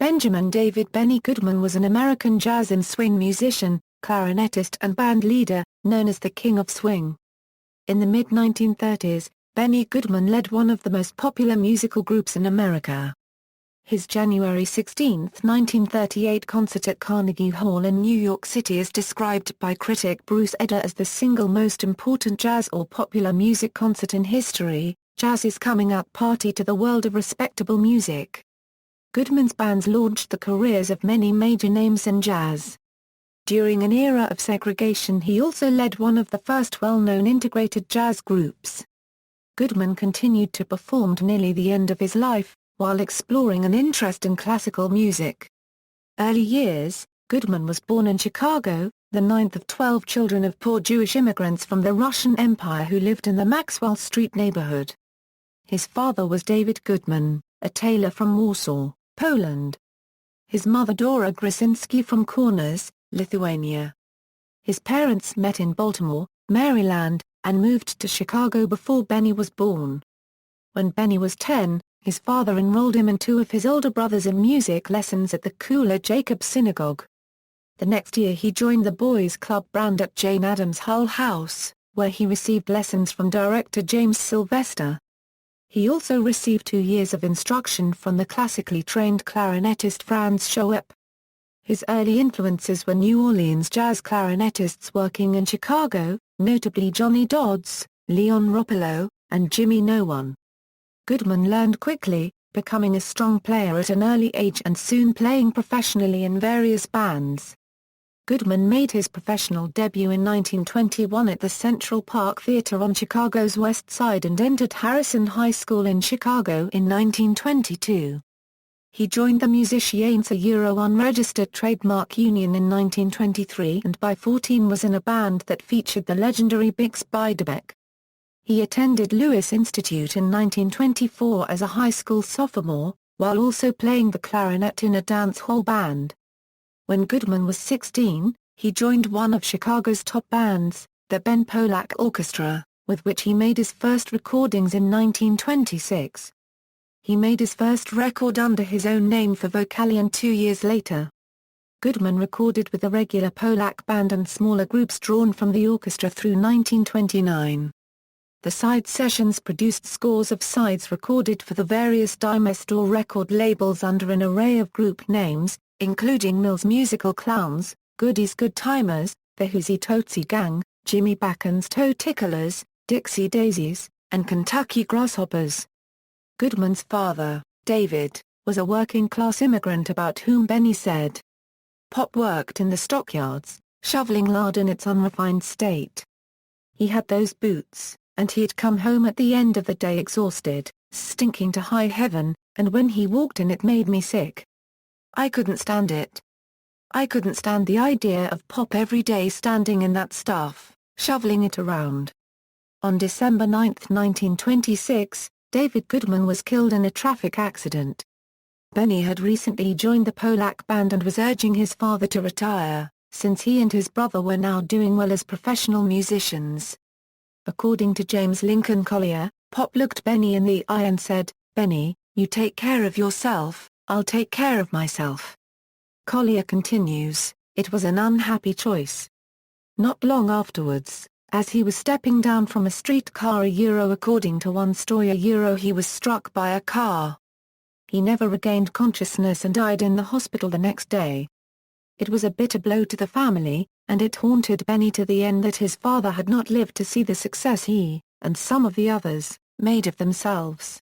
Benjamin David "Benny" Goodman was an American jazz and swing musician, clarinetist and band leader, known as the King of Swing. In the mid-1930s, Benny Goodman led one of the most popular musical groups in America. His January 16, 1938 concert at Carnegie Hall in New York City is described by critic Bruce Eder as the single most important jazz or popular music concert in history, jazz's coming out party to the world of respectable music. Goodman's bands launched the careers of many major names in jazz. During an era of segregation, he also led one of the first well-known integrated jazz groups. Goodman continued to perform to nearly the end of his life, while exploring an interest in classical music. Early years: Goodman was born in Chicago, the ninth of 12 children of poor Jewish immigrants from the Russian Empire who lived in the Maxwell Street neighborhood. His father was David Goodman, a tailor from Warsaw, Poland. His mother Dora Grzinski from Kaunas, Lithuania. His parents met in Baltimore, Maryland, and moved to Chicago before Benny was born. When Benny was 10, his father enrolled him and two of his older brothers in music lessons at the Kula Jacob Synagogue. The next year he joined the Boys Club band at Jane Addams Hull House, where he received lessons from director James Sylvester. He also received 2 years of instruction from the classically trained clarinetist Franz Schoep. His early influences were New Orleans jazz clarinetists working in Chicago, notably Johnny Dodds, Leon Ropolo, and Jimmy No One. Goodman learned quickly, becoming a strong player at an early age and soon playing professionally in various bands. Goodman made his professional debut in 1921 at the Central Park Theater on Chicago's West Side and entered Harrison High School in Chicago in 1922. He joined the Musicians Unregistered Trademark Union in 1923 and by 14 was in a band that featured the legendary Bix Beiderbecke. He attended Lewis Institute in 1924 as a high school sophomore, while also playing the clarinet in a dance hall band. When Goodman was 16, he joined one of Chicago's top bands, the Ben Polak Orchestra, with which he made his first recordings in 1926. He made his first record under his own name for Vocalion 2 years later. Goodman recorded with the regular Polak band and smaller groups drawn from the orchestra through 1929. The side sessions produced scores of sides recorded for the various Dimestor record labels under an array of group names, including Mills Musical Clowns, Goody's Good Timers, the Hoosie Tootsie Gang, Jimmy Backen's Toe Ticklers, Dixie Daisies, and Kentucky Grasshoppers. Goodman's father, David, was a working-class immigrant about whom Benny said, "Pop worked in the stockyards, shoveling lard in its unrefined state. He had those boots, and he'd come home at the end of the day exhausted, stinking to high heaven, and when he walked in it made me sick. I couldn't stand it. I couldn't stand the idea of Pop every day standing in that stuff, shoveling it around." On December 9, 1926, David Goodman was killed in a traffic accident. Benny had recently joined the Polak band and was urging his father to retire, since he and his brother were now doing well as professional musicians. According to James Lincoln Collier, Pop looked Benny in the eye and said, "Benny, you take care of yourself, I'll take care of myself." Collier continues, "It was an unhappy choice." Not long afterwards, as he was stepping down from a streetcar according to one story he was struck by a car. He never regained consciousness and died in the hospital the next day. It was a bitter blow to the family, and it haunted Benny to the end that his father had not lived to see the success he, and some of the others, made of themselves.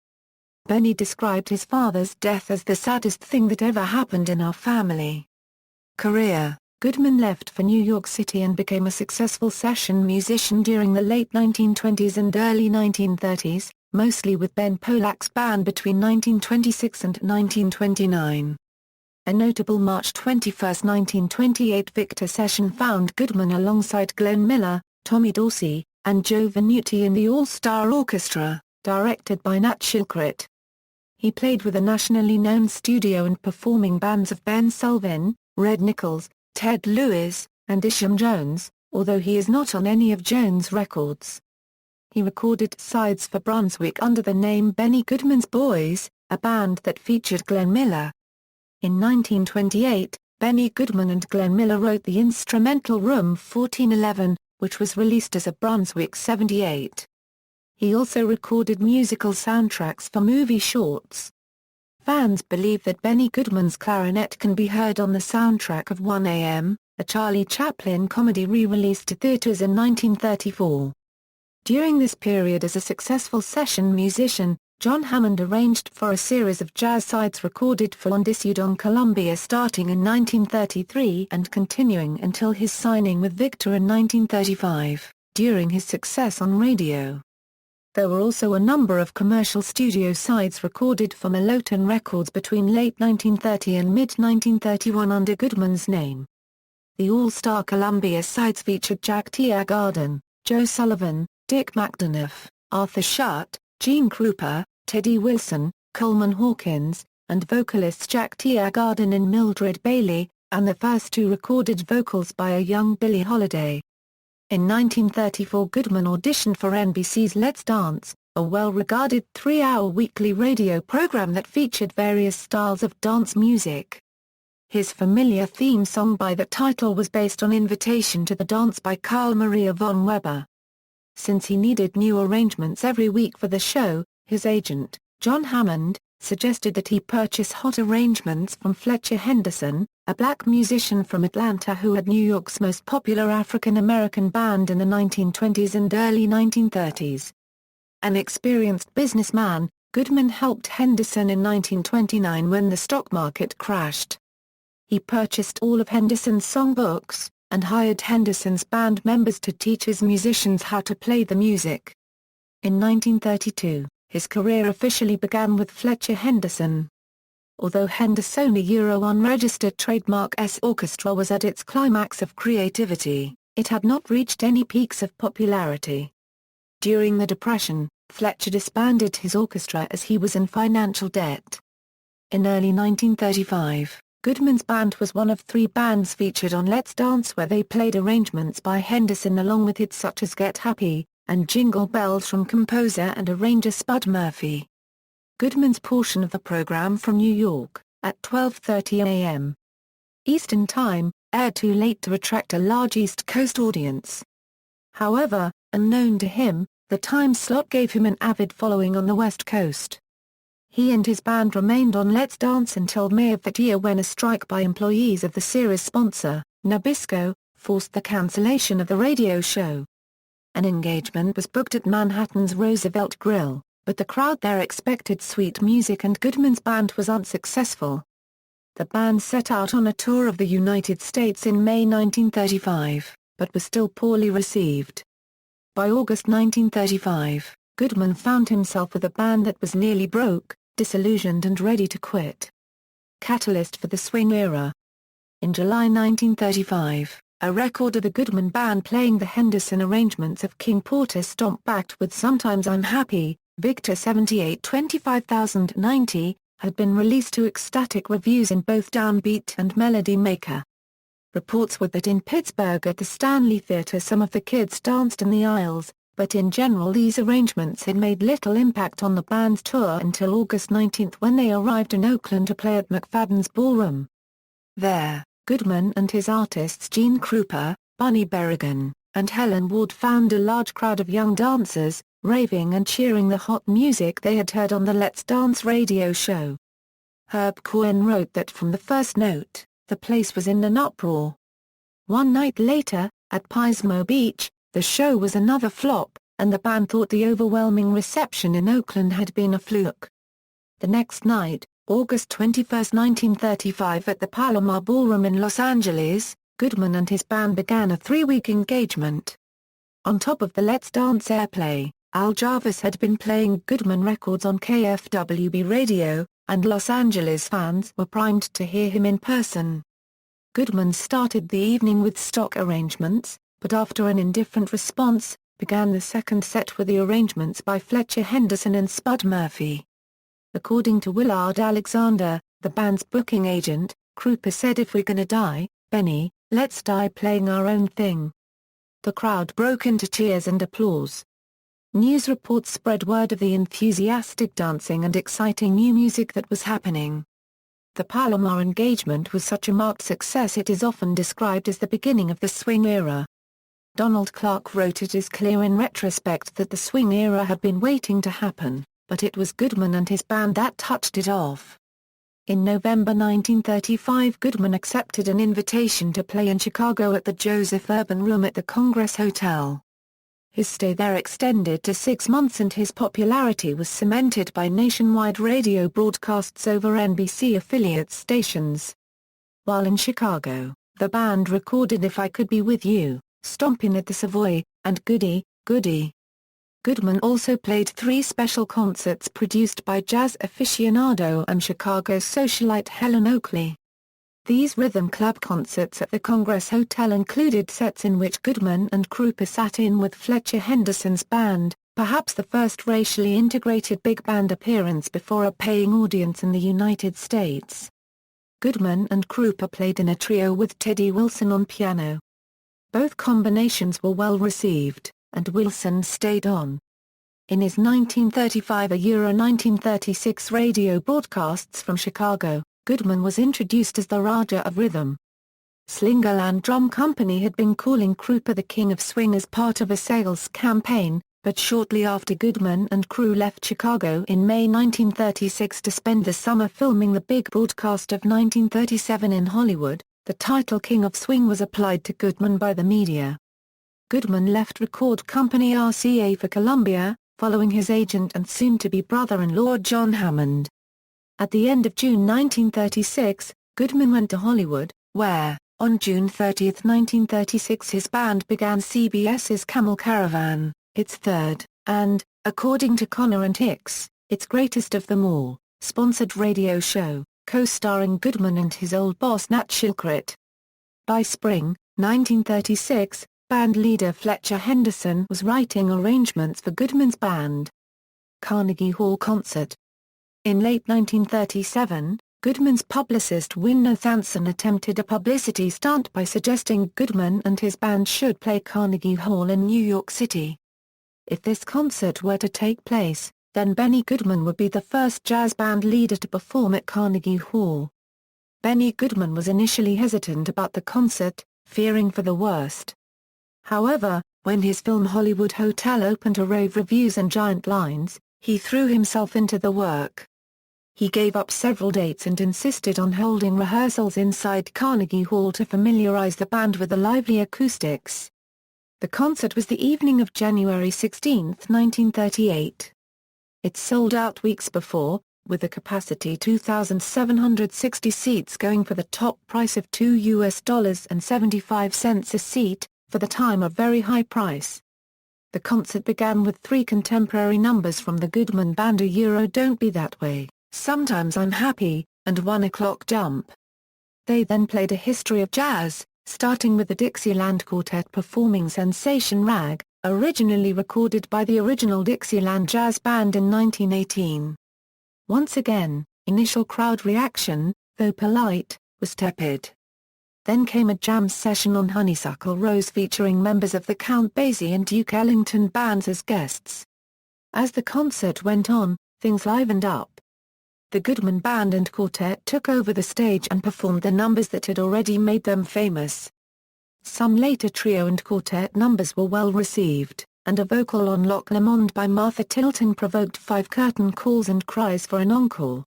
Benny described his father's death as the saddest thing that ever happened in our family. Career: Goodman left for New York City and became a successful session musician during the late 1920s and early 1930s, mostly with Ben Polak's band between 1926 and 1929. A notable March 21, 1928 Victor session found Goodman alongside Glenn Miller, Tommy Dorsey, and Joe Venuti in the All-Star Orchestra, directed by Nat Shilkret. He played with a nationally known studio and performing bands of Ben Selvin, Red Nichols, Ted Lewis, and Isham Jones, although he is not on any of Jones' records. He recorded sides for Brunswick under the name Benny Goodman's Boys, a band that featured Glenn Miller. In 1928, Benny Goodman and Glenn Miller wrote the instrumental Room 1411, which was released as a Brunswick 78. He also recorded musical soundtracks for movie shorts. Fans believe that Benny Goodman's clarinet can be heard on the soundtrack of 1 A.M., a Charlie Chaplin comedy re-released to theaters in 1934. During this period as a successful session musician, John Hammond arranged for a series of jazz sides recorded for and issued on Columbia starting in 1933 and continuing until his signing with Victor in 1935, during his success on radio. There were also a number of commercial studio sides recorded for Meloton Records between late 1930 and mid-1931 under Goodman's name. The all-star Columbia sides featured Jack Teagarden, Joe Sullivan, Dick McDonough, Arthur Schutt, Gene Krupa, Teddy Wilson, Coleman Hawkins, and vocalists Jack Teagarden and Mildred Bailey, and the first two recorded vocals by a young Billie Holiday. In 1934 Goodman auditioned for NBC's Let's Dance, a well-regarded 3-hour weekly radio program that featured various styles of dance music. His familiar theme song by that title was based on Invitation to the Dance by Carl Maria von Weber. Since he needed new arrangements every week for the show, his agent, John Hammond, suggested that he purchase hot arrangements from Fletcher Henderson, a black musician from Atlanta who had New York's most popular African-American band in the 1920s and early 1930s. An experienced businessman, Goodman helped Henderson in 1929 when the stock market crashed. He purchased all of Henderson's songbooks, and hired Henderson's band members to teach his musicians how to play the music. In 1932, his career officially began with Fletcher Henderson. Although Henderson's unregistered trademark S Orchestra was at its climax of creativity, it had not reached any peaks of popularity. During the Depression, Fletcher disbanded his orchestra as he was in financial debt. In early 1935, Goodman's band was one of 3 bands featured on Let's Dance where they played arrangements by Henderson along with hits such as Get Happy, and Jingle Bells from composer and arranger Spud Murphy. Goodman's portion of the program from New York, at 12:30 a.m. Eastern Time, aired too late to attract a large East Coast audience. However, unknown to him, the time slot gave him an avid following on the West Coast. He and his band remained on Let's Dance until May of that year when a strike by employees of the series sponsor, Nabisco, forced the cancellation of the radio show. An engagement was booked at Manhattan's Roosevelt Grill, but the crowd there expected sweet music and Goodman's band was unsuccessful. The band set out on a tour of the United States in May 1935, but was still poorly received. By August 1935, Goodman found himself with a band that was nearly broke, disillusioned and ready to quit. Catalyst for the swing era. In July 1935, a record of the Goodman Band playing the Henderson arrangements of King Porter Stomp backed with Sometimes I'm Happy, Victor 78 25090, had been released to ecstatic reviews in both Downbeat and Melody Maker. Reports were that in Pittsburgh at the Stanley Theatre some of the kids danced in the aisles, but in general these arrangements had made little impact on the band's tour until August 19 when they arrived in Oakland to play at McFadden's Ballroom. There, Goodman and his artists Gene Krupa, Bunny Berrigan, and Helen Ward found a large crowd of young dancers, raving and cheering the hot music they had heard on the Let's Dance radio show. Herb Cohen wrote that from the first note, the place was in an uproar. One night later, at Pismo Beach, the show was another flop, and the band thought the overwhelming reception in Oakland had been a fluke. The next night, August 21, 1935 at the Palomar Ballroom in Los Angeles, Goodman and his band began a 3-week engagement. On top of the Let's Dance airplay, Al Jarvis had been playing Goodman records on KFWB radio, and Los Angeles fans were primed to hear him in person. Goodman started the evening with stock arrangements, but after an indifferent response, began the second set with the arrangements by Fletcher Henderson and Spud Murphy. According to Willard Alexander, the band's booking agent, Krupa said if we're gonna die, Benny, let's die playing our own thing. The crowd broke into cheers and applause. News reports spread word of the enthusiastic dancing and exciting new music that was happening. The Palomar engagement was such a marked success it is often described as the beginning of the swing era. Donald Clark wrote, "It is clear in retrospect that the swing era had been waiting to happen, but it was Goodman and his band that touched it off." In November 1935, Goodman accepted an invitation to play in Chicago at the Joseph Urban Room at the Congress Hotel. His stay there extended to 6 months and his popularity was cemented by nationwide radio broadcasts over NBC affiliate stations. While in Chicago, the band recorded "If I Could Be With You," "Stompin' at the Savoy," and "Goody, Goody." Goodman also played 3 special concerts produced by jazz aficionado and Chicago socialite Helen Oakley. These rhythm club concerts at the Congress Hotel included sets in which Goodman and Krupa sat in with Fletcher Henderson's band, perhaps the first racially integrated big band appearance before a paying audience in the United States. Goodman and Krupa played in a trio with Teddy Wilson on piano. Both combinations were well received, and Wilson stayed on. In his 1935–1936 radio broadcasts from Chicago, Goodman was introduced as the Raja of Rhythm. Slingerland Drum Company had been calling Krupa the King of Swing as part of a sales campaign, but shortly after Goodman and crew left Chicago in May 1936 to spend the summer filming the big broadcast of 1937 in Hollywood, the title King of Swing was applied to Goodman by the media. Goodman left record company RCA for Columbia, following his agent and soon-to-be brother-in-law John Hammond. At the end of June 1936, Goodman went to Hollywood, where, on June 30, 1936 his band began CBS's Camel Caravan, its third, and, according to Connor and Hicks, its greatest of them all, sponsored radio show, co-starring Goodman and his old boss Nat Shilkret. By spring, 1936, band leader Fletcher Henderson was writing arrangements for Goodman's band. Carnegie Hall concert. In late 1937, Goodman's publicist Win Nathanson attempted a publicity stunt by suggesting Goodman and his band should play Carnegie Hall in New York City. If this concert were to take place, then Benny Goodman would be the first jazz band leader to perform at Carnegie Hall. Benny Goodman was initially hesitant about the concert, fearing for the worst. However, when his film Hollywood Hotel opened to rave reviews and giant lines, he threw himself into the work. He gave up several dates and insisted on holding rehearsals inside Carnegie Hall to familiarize the band with the lively acoustics. The concert was the evening of January 16, 1938. It sold out weeks before, with the capacity 2,760 seats going for the top price of $2.75 a seat, for the time a very high price. The concert began with 3 contemporary numbers from the Goodman Band: Don't Be That Way, Sometimes I'm Happy, and 1 O'Clock Jump. They then played a history of jazz, starting with the Dixieland Quartet performing Sensation Rag, originally recorded by the original Dixieland Jazz Band in 1918. Once again, initial crowd reaction, though polite, was tepid. Then came a jam session on Honeysuckle Rose featuring members of the Count Basie and Duke Ellington bands as guests. As the concert went on, things livened up. The Goodman Band and Quartet took over the stage and performed the numbers that had already made them famous. Some later trio and quartet numbers were well received, and a vocal on Loch Lomond by Martha Tilton provoked 5 curtain calls and cries for an encore.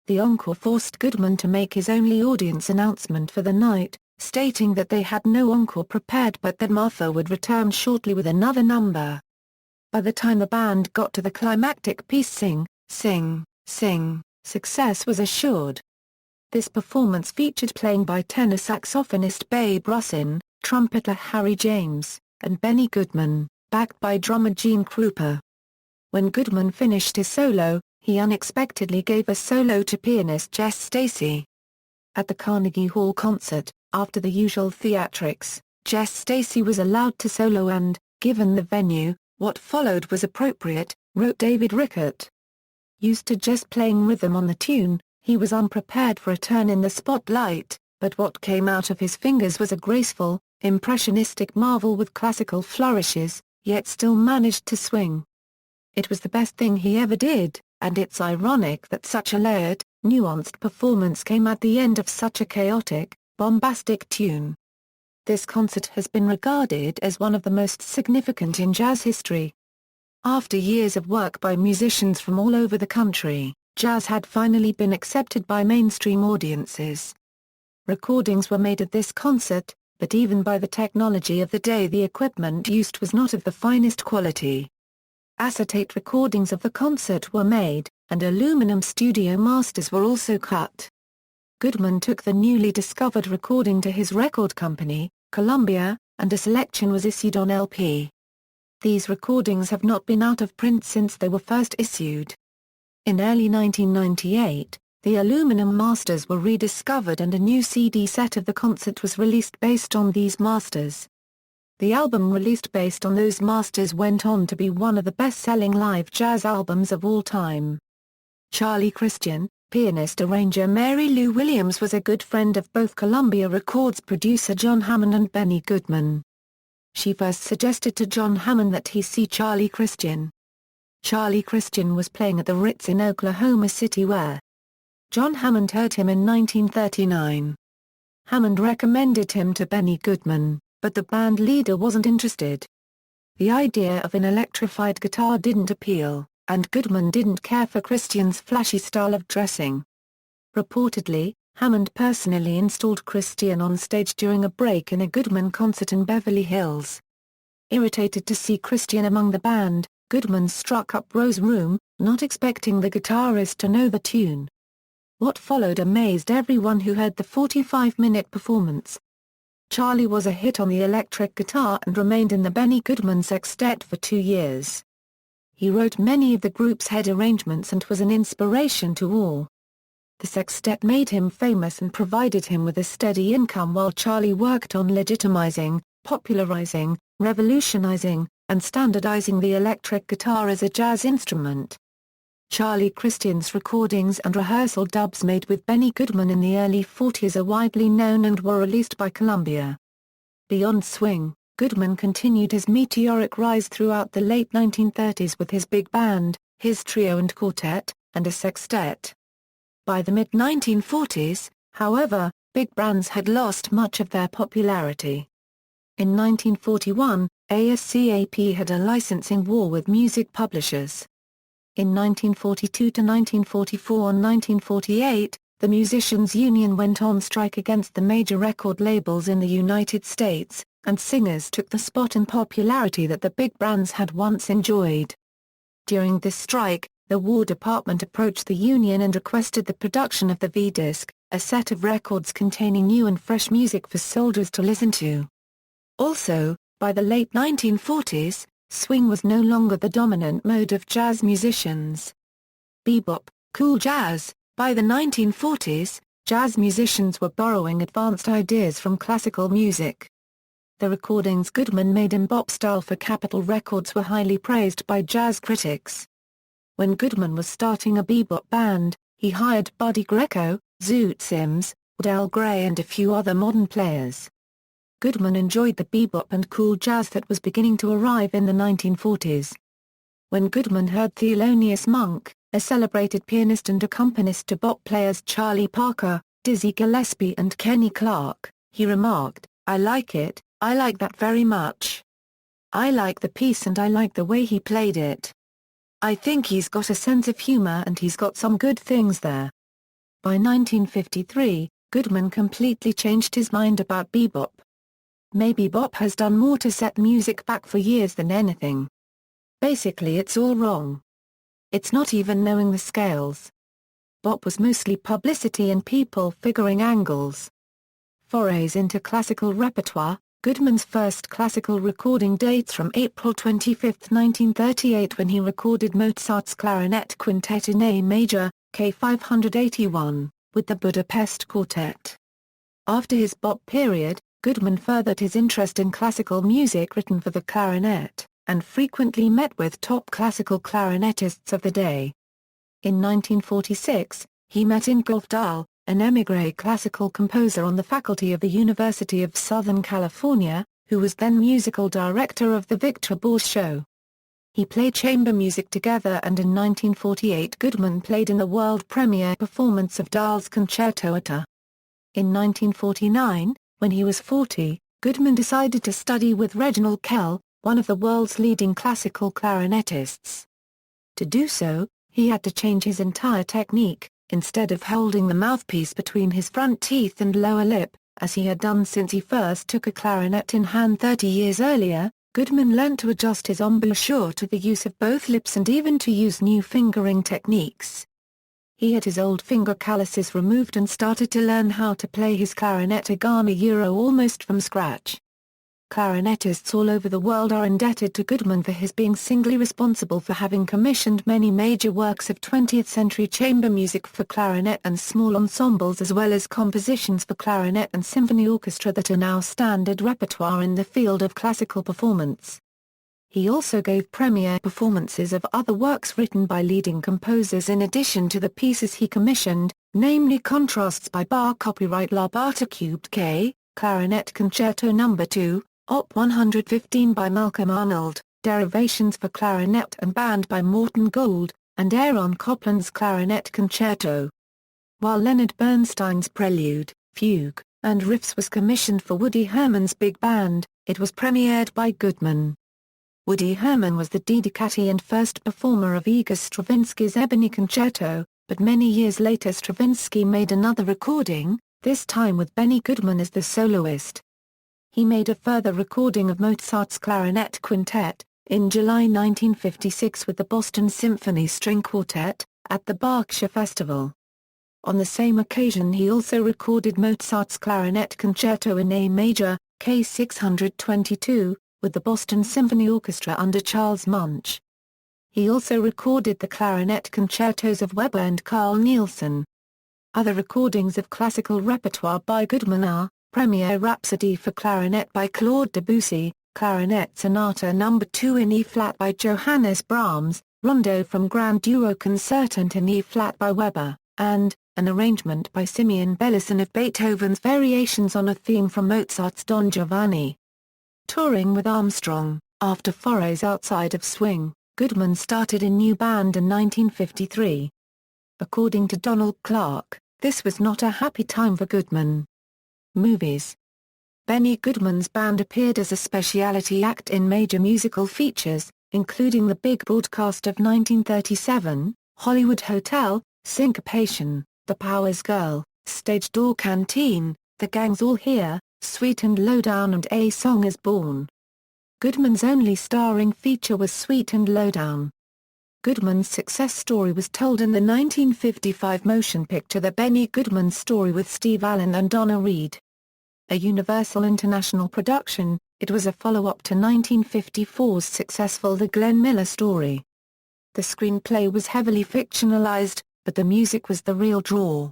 The encore forced Goodman to make his only audience announcement for the night, stating that they had no encore prepared but that Martha would return shortly with another number. By the time the band got to the climactic piece Sing, Sing, Sing, success was assured. This performance featured playing by tenor saxophonist Babe Russin, trumpeter Harry James, and Benny Goodman, backed by drummer Gene Krupa. When Goodman finished his solo, he unexpectedly gave a solo to pianist Jess Stacy. At the Carnegie Hall concert, after the usual theatrics, Jess Stacy was allowed to solo and, given the venue, what followed was appropriate, wrote David Rickert. Used to just playing rhythm on the tune, he was unprepared for a turn in the spotlight, but what came out of his fingers was a graceful, impressionistic marvel with classical flourishes, yet still managed to swing. It was the best thing he ever did, and it's ironic that such a layered, nuanced performance came at the end of such a chaotic, bombastic tune. This concert has been regarded as one of the most significant in jazz history. After years of work by musicians from all over the country, jazz had finally been accepted by mainstream audiences. Recordings were made of this concert, but even by the technology of the day the equipment used was not of the finest quality. Acetate recordings of the concert were made, and aluminum studio masters were also cut. Goodman took the newly discovered recording to his record company, Columbia, and a selection was issued on LP. These recordings have not been out of print since they were first issued. In early 1998, the aluminum masters were rediscovered and a new CD set of the concert was released based on these masters. The album released based on those masters went on to be one of the best-selling live jazz albums of all time. Charlie Christian, pianist-arranger Mary Lou Williams was a good friend of both Columbia Records producer John Hammond and Benny Goodman. She first suggested to John Hammond that he see Charlie Christian. Charlie Christian was playing at the Ritz in Oklahoma City where John Hammond heard him in 1939. Hammond recommended him to Benny Goodman, but the band leader wasn't interested. The idea of an electrified guitar didn't appeal, and Goodman didn't care for Christian's flashy style of dressing. Reportedly, Hammond personally installed Christian on stage during a break in a Goodman concert in Beverly Hills. Irritated to see Christian among the band, Goodman struck up Rose Room, not expecting the guitarist to know the tune. What followed amazed everyone who heard the 45-minute performance. Charlie was a hit on the electric guitar and remained in the Benny Goodman sextet for 2 years. He wrote many of the group's head arrangements and was an inspiration to all. The sextet made him famous and provided him with a steady income while Charlie worked on legitimizing, popularizing, revolutionizing, and standardizing the electric guitar as a jazz instrument. Charlie Christian's recordings and rehearsal dubs made with Benny Goodman in the early 40s are widely known and were released by Columbia. Beyond swing, Goodman continued his meteoric rise throughout the late 1930s with his big band, his trio and quartet, and a sextet. By the mid-1940s, however, big bands had lost much of their popularity. In 1941, ASCAP had a licensing war with music publishers. In 1942 to 1944 and 1948, the Musicians' Union went on strike against the major record labels in the United States, and singers took the spot in popularity that the big brands had once enjoyed. During this strike, the War Department approached the union and requested the production of the V-disc, a set of records containing new and fresh music for soldiers to listen to. Also, by the late 1940s, swing was no longer the dominant mode of jazz musicians. Bebop, cool jazz. By the 1940s, jazz musicians were borrowing advanced ideas from classical music. The recordings Goodman made in bop style for Capitol Records were highly praised by jazz critics. When Goodman was starting a bebop band, he hired Buddy Greco, Zoot Sims, Del Grey and a few other modern players. Goodman enjoyed the bebop and cool jazz that was beginning to arrive in the 1940s. When Goodman heard Thelonious Monk, a celebrated pianist and accompanist to bop players Charlie Parker, Dizzy Gillespie and Kenny Clarke, he remarked, "I like it, I like that very much. I like the piece and I like the way he played it. I think he's got a sense of humor and he's got some good things there." By 1953, Goodman completely changed his mind about bebop. "Maybe bop has done more to set music back for years than anything. Basically it's all wrong. It's not even knowing the scales. Bop was mostly publicity and people figuring angles." Forays into classical repertoire. Goodman's first classical recording dates from April 25, 1938 when he recorded Mozart's clarinet quintet in A major, K581, with the Budapest Quartet. After his bop period, Goodman furthered his interest in classical music written for the clarinet, and frequently met with top classical clarinetists of the day. In 1946, he met Ingolf Dahl, an émigré classical composer on the faculty of the University of Southern California, who was then musical director of the Victor Bors Show. He played chamber music together, and in 1948 Goodman played in the world premiere performance of Dahl's Concerto Atta. In 1949, when he was 40, Goodman decided to study with Reginald Kell, one of the world's leading classical clarinetists. To do so, he had to change his entire technique. Instead of holding the mouthpiece between his front teeth and lower lip, as he had done since he first took a clarinet in hand 30 years earlier, Goodman learnt to adjust his embouchure to the use of both lips and even to use new fingering techniques. He had his old finger calluses removed and started to learn how to play his clarinet organo almost from scratch. Clarinetists all over the world are indebted to Goodman for his being singly responsible for having commissioned many major works of 20th-century chamber music for clarinet and small ensembles, as well as compositions for clarinet and symphony orchestra that are now standard repertoire in the field of classical performance. He also gave premiere performances of other works written by leading composers in addition to the pieces he commissioned, namely Contrasts by Bach, copyright La Bartók Cubed K, Clarinet Concerto No. 2, Op. 115 by Malcolm Arnold, Derivations for Clarinet and Band by Morton Gould, and Aaron Copland's Clarinet Concerto. While Leonard Bernstein's Prelude, Fugue, and Riffs was commissioned for Woody Herman's big band, it was premiered by Goodman. Woody Herman was the dedicatee and first performer of Igor Stravinsky's Ebony Concerto, but many years later Stravinsky made another recording, this time with Benny Goodman as the soloist. He made a further recording of Mozart's Clarinet Quintet, in July 1956 with the Boston Symphony String Quartet, at the Berkshire Festival. On the same occasion he also recorded Mozart's Clarinet Concerto in A major, K622, with the Boston Symphony Orchestra under Charles Munch. He also recorded the clarinet concertos of Weber and Carl Nielsen. Other recordings of classical repertoire by Goodman are Premiere Rhapsody for Clarinet by Claude Debussy, Clarinet Sonata No. 2 in E-flat by Johannes Brahms, Rondo from Grand Duo Concertant in E-flat by Weber, and an arrangement by Simeon Bellison of Beethoven's Variations on a theme from Mozart's Don Giovanni. Touring with Armstrong, after forays outside of swing, Goodman started a new band in 1953. According to Donald Clark, this was not a happy time for Goodman. Movies. Benny Goodman's band appeared as a specialty act in major musical features, including The Big Broadcast of 1937, Hollywood Hotel, Syncopation, The Powers Girl, Stage Door Canteen, The Gang's All Here, Sweet and Lowdown and A Song Is Born. Goodman's only starring feature was Sweet and Lowdown. Goodman's success story was told in the 1955 motion picture The Benny Goodman Story with Steve Allen and Donna Reed. A Universal International production, it was a follow-up to 1954's successful The Glenn Miller Story. The screenplay was heavily fictionalized, but the music was the real draw.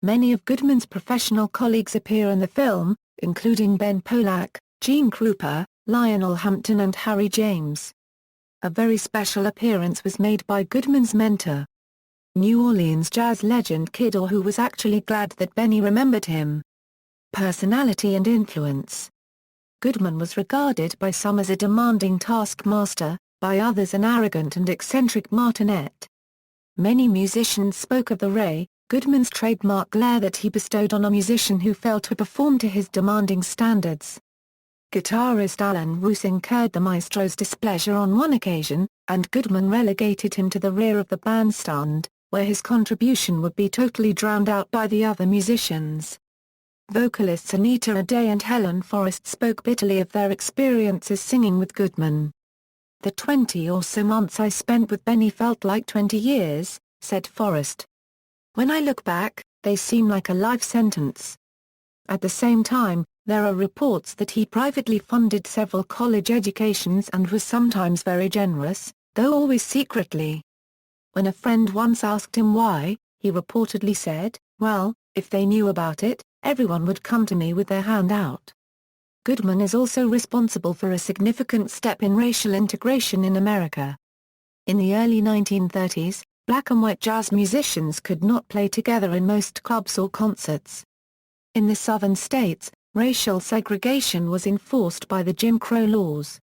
Many of Goodman's professional colleagues appear in the film, including Ben Pollack, Gene Krupa, Lionel Hampton and Harry James. A very special appearance was made by Goodman's mentor, New Orleans jazz legend Kid Ory, who was actually glad that Benny remembered him. Personality and influence. Goodman was regarded by some as a demanding taskmaster, by others an arrogant and eccentric martinet. Many musicians spoke of the Ray Goodman's trademark glare that he bestowed on a musician who failed to perform to his demanding standards. Guitarist Alan Roos incurred the maestro's displeasure on one occasion, and Goodman relegated him to the rear of the bandstand, where his contribution would be totally drowned out by the other musicians. Vocalists Anita O'Day and Helen Forrest spoke bitterly of their experiences singing with Goodman. "The 20 or so months I spent with Benny felt like 20 years, said Forrest. "When I look back, they seem like a life sentence." At the same time, there are reports that he privately funded several college educations and was sometimes very generous, though always secretly. When a friend once asked him why, he reportedly said, "Well, if they knew about it, everyone would come to me with their hand out." Goodman is also responsible for a significant step in racial integration in America. In the early 1930s, black and white jazz musicians could not play together in most clubs or concerts. In the southern states, racial segregation was enforced by the Jim Crow laws.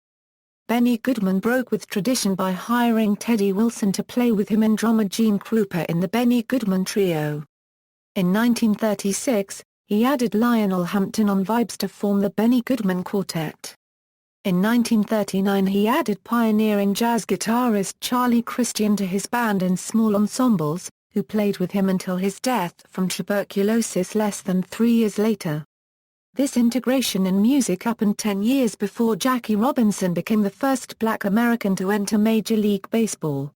Benny Goodman broke with tradition by hiring Teddy Wilson to play with him and drummer Gene Krupa in the Benny Goodman Trio. In 1936, he added Lionel Hampton on vibes to form the Benny Goodman Quartet. In 1939 he added pioneering jazz guitarist Charlie Christian to his band in small ensembles, who played with him until his death from tuberculosis less than 3 years later. This integration in music happened 10 years before Jackie Robinson became the first black American to enter Major League Baseball.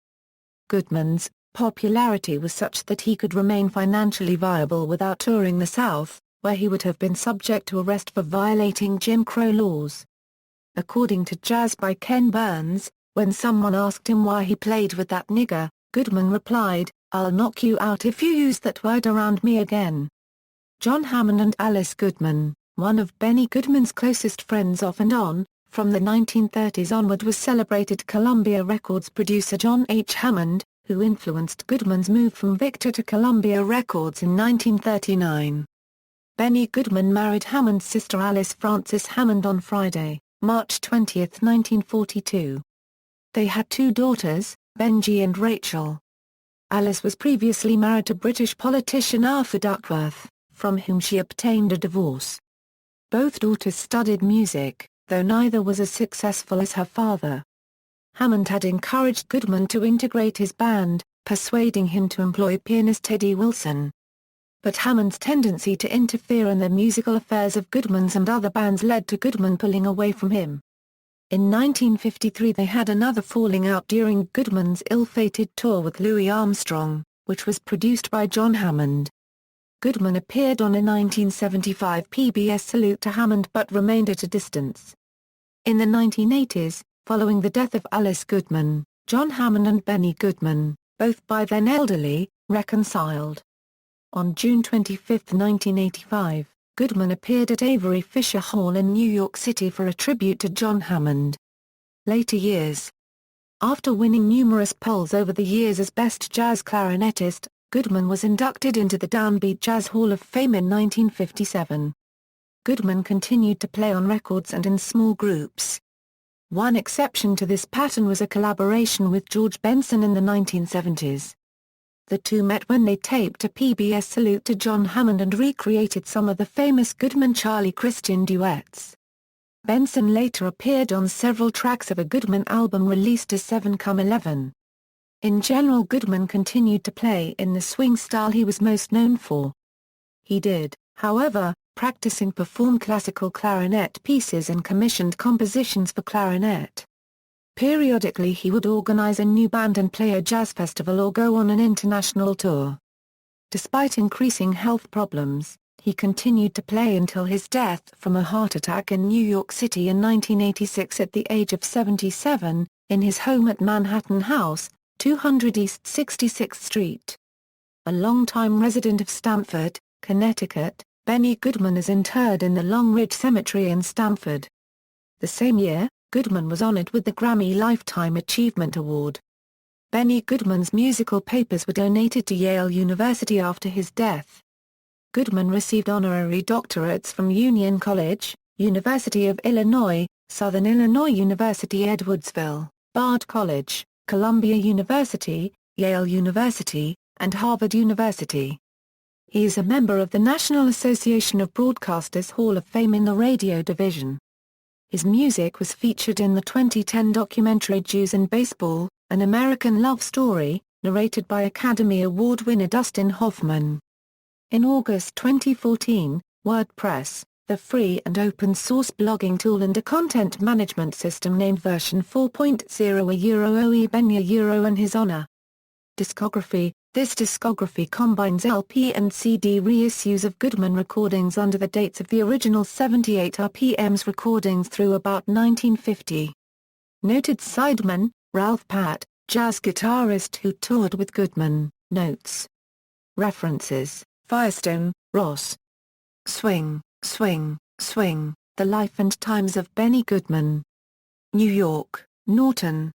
Goodman's popularity was such that he could remain financially viable without touring the South, where he would have been subject to arrest for violating Jim Crow laws. According to Jazz by Ken Burns, when someone asked him why he played with that nigger, Goodman replied, "I'll knock you out if you use that word around me again." John Hammond and Alice Goodman, one of Benny Goodman's closest friends off and on, from the 1930s onward was celebrated Columbia Records producer John H. Hammond, who influenced Goodman's move from Victor to Columbia Records in 1939. Benny Goodman married Hammond's sister Alice Frances Hammond on Friday, March 20, 1942. They had 2 daughters, Benji and Rachel. Alice was previously married to British politician Arthur Duckworth, from whom she obtained a divorce. Both daughters studied music, though neither was as successful as her father. Hammond had encouraged Goodman to integrate his band, persuading him to employ pianist Teddy Wilson. But Hammond's tendency to interfere in the musical affairs of Goodman's and other bands led to Goodman pulling away from him. In 1953 they had another falling out during Goodman's ill-fated tour with Louis Armstrong, which was produced by John Hammond. Goodman appeared on a 1975 PBS Salute to Hammond but remained at a distance. In the 1980s, following the death of Alice Goodman, John Hammond and Benny Goodman, both by then elderly, reconciled. On June 25, 1985, Goodman appeared at Avery Fisher Hall in New York City for a tribute to John Hammond. Later years. After winning numerous polls over the years as Best Jazz Clarinetist, Goodman was inducted into the Downbeat Jazz Hall of Fame in 1957. Goodman continued to play on records and in small groups. One exception to this pattern was a collaboration with George Benson in the 1970s. The two met when they taped a PBS Salute to John Hammond and recreated some of the famous Goodman-Charlie Christian duets. Benson later appeared on several tracks of a Goodman album released as 7come11. In general, Goodman continued to play in the swing style he was most known for. He did, however, practice and perform classical clarinet pieces and commissioned compositions for clarinet. Periodically he would organize a new band and play a jazz festival or go on an international tour. Despite increasing health problems, he continued to play until his death from a heart attack in New York City in 1986 at the age of 77, in his home at Manhattan House, 200 East 66th Street. A longtime resident of Stamford, Connecticut, Benny Goodman is interred in the Long Ridge Cemetery in Stamford. The same year, Goodman was honored with the Grammy Lifetime Achievement Award. Benny Goodman's musical papers were donated to Yale University after his death. Goodman received honorary doctorates from Union College, University of Illinois, Southern Illinois University Edwardsville, Bard College, Columbia University, Yale University, and Harvard University. He is a member of the National Association of Broadcasters Hall of Fame in the radio division. His music was featured in the 2010 documentary Jews and Baseball, An American Love Story, narrated by Academy Award winner Dustin Hoffman. In August 2014, WordPress, the free and open-source blogging tool and a content management system named version 4.0 OE Benny in his honor. Discography. This discography combines LP and CD reissues of Goodman recordings under the dates of the original 78 RPM's recordings through about 1950. Noted sideman, Ralph Patt, jazz guitarist who toured with Goodman. Notes. References: Firestone, Ross. Swing, Swing, Swing, The Life and Times of Benny Goodman. New York, Norton.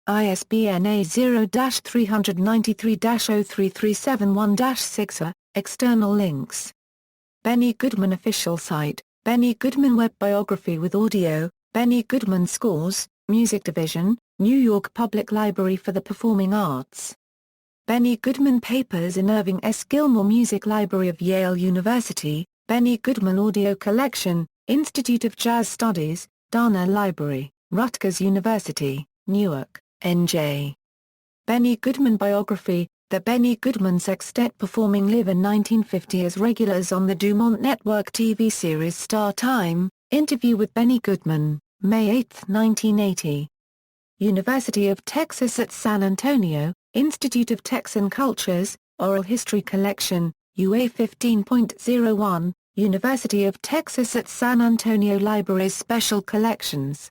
ISBN A0-393-03371-6. External links. Benny Goodman official site, Benny Goodman web biography with audio, Benny Goodman scores, Music Division, New York Public Library for the Performing Arts. Benny Goodman Papers in Irving S. Gilmore Music Library of Yale University, Benny Goodman Audio Collection, Institute of Jazz Studies, Dana Library, Rutgers University, Newark, NJ. Benny Goodman Biography, The Benny Goodman Sextet performing live in 1950 as regulars on the Dumont Network TV series Star Time, interview with Benny Goodman, May 8, 1980. University of Texas at San Antonio, Institute of Texan Cultures, Oral History Collection, UA 15.01, University of Texas at San Antonio Libraries Special Collections.